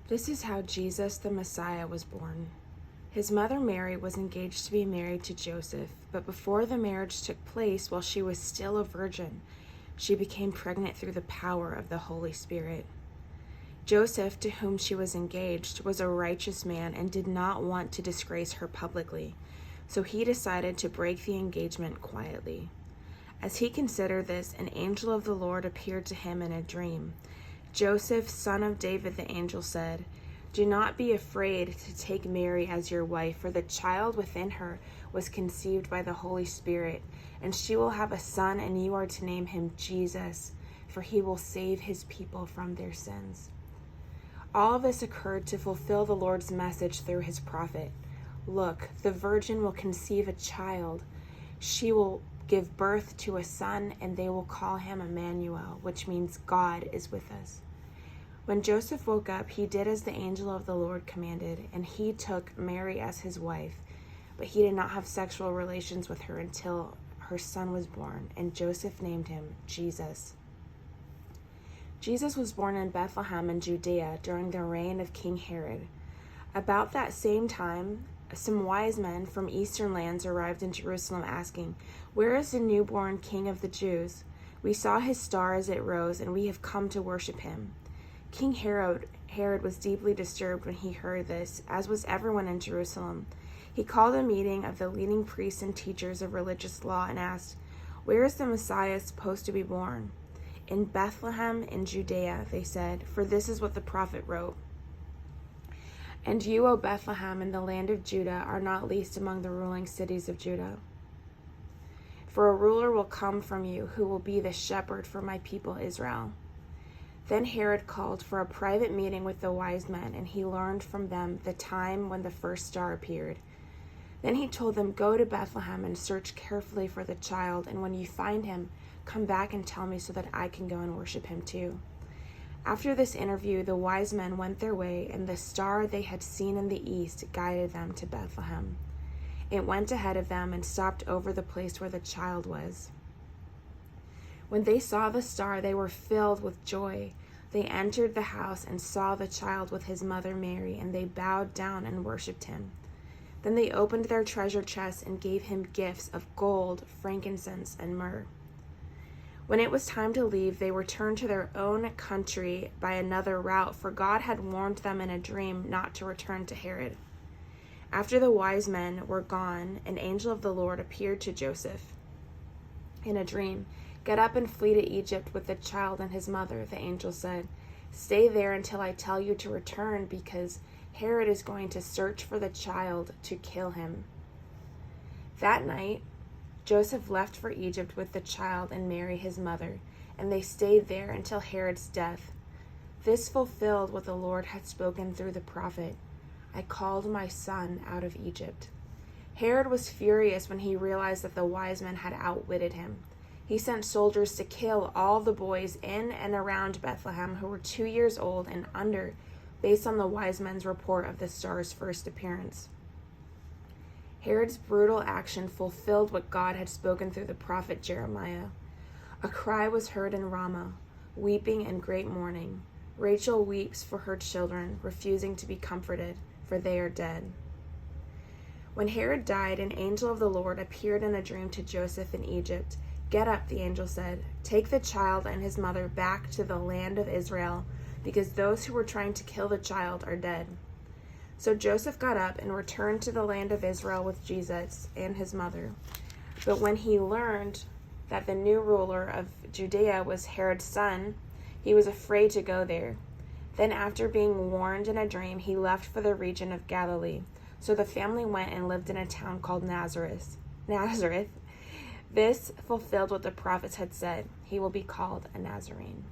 This is how Jesus the Messiah was born. His mother Mary was engaged to be married to Joseph, but before the marriage took place, while she was still a virgin, she became pregnant through the power of the Holy Spirit. Joseph, to whom she was engaged, was a righteous man and did not want to disgrace her publicly, so he decided to break the engagement quietly. As he considered this, an angel of the Lord appeared to him in a dream. "Joseph, son of David," the angel said, "do not be afraid to take Mary as your wife, for the child within her was conceived by the Holy Spirit, and she will have a son, and you are to name him Jesus, for he will save his people from their sins." All of this occurred to fulfill the Lord's message through his prophet. "Look, the virgin will conceive a child. She will give birth to a son, and they will call him Emmanuel," which means God is with us. When Joseph woke up, he did as the angel of the Lord commanded, and he took Mary as his wife, but he did not have sexual relations with her until her son was born, and Joseph named him Jesus. Jesus was born in Bethlehem in Judea during the reign of King Herod. About that same time, some wise men from eastern lands arrived in Jerusalem asking, "Where is the newborn King of the Jews? We saw his star as it rose, and we have come to worship him." King Herod was deeply disturbed when he heard this, as was everyone in Jerusalem. He called a meeting of the leading priests and teachers of religious law and asked, "Where is the Messiah supposed to be born?" "In Bethlehem in Judea," they said, "for this is what the prophet wrote. And you, O Bethlehem, in the land of Judah, are not least among the ruling cities of Judah. For a ruler will come from you who will be the shepherd for my people Israel." Then Herod called for a private meeting with the wise men, and he learned from them the time when the first star appeared. Then he told them, "Go to Bethlehem and search carefully for the child, and when you find him, come back and tell me so that I can go and worship him too." After this interview, the wise men went their way, and the star they had seen in the east guided them to Bethlehem. It went ahead of them and stopped over the place where the child was. When they saw the star, they were filled with joy. They entered the house and saw the child with his mother Mary, and they bowed down and worshipped him. Then they opened their treasure chests and gave him gifts of gold, frankincense, and myrrh. When it was time to leave, they returned to their own country by another route, for God had warned them in a dream not to return to Herod. After the wise men were gone, an angel of the Lord appeared to Joseph in a dream. "Get up and flee to Egypt with the child and his mother," the angel said. "Stay there until I tell you to return, because Herod is going to search for the child to kill him." That night, Joseph left for Egypt with the child and Mary his mother, and they stayed there until Herod's death. This fulfilled what the Lord had spoken through the prophet, "I called my son out of Egypt." Herod was furious when he realized that the wise men had outwitted him. He sent soldiers to kill all the boys in and around Bethlehem who were 2 years old and under, based on the wise men's report of the star's first appearance. Herod's brutal action fulfilled what God had spoken through the prophet Jeremiah. A cry was heard in Ramah, weeping and great mourning. Rachel weeps for her children, refusing to be comforted, for they are dead. When Herod died, an angel of the Lord appeared in a dream to Joseph in Egypt. "Get up," the angel said. "Take the child and his mother back to the land of Israel, because those who were trying to kill the child are dead." So Joseph got up and returned to the land of Israel with Jesus and his mother. But when he learned that the new ruler of Judea was Herod's son, he was afraid to go there. Then, after being warned in a dream, he left for the region of Galilee. So the family went and lived in a town called Nazareth. This fulfilled what the prophets had said: "He will be called a Nazarene."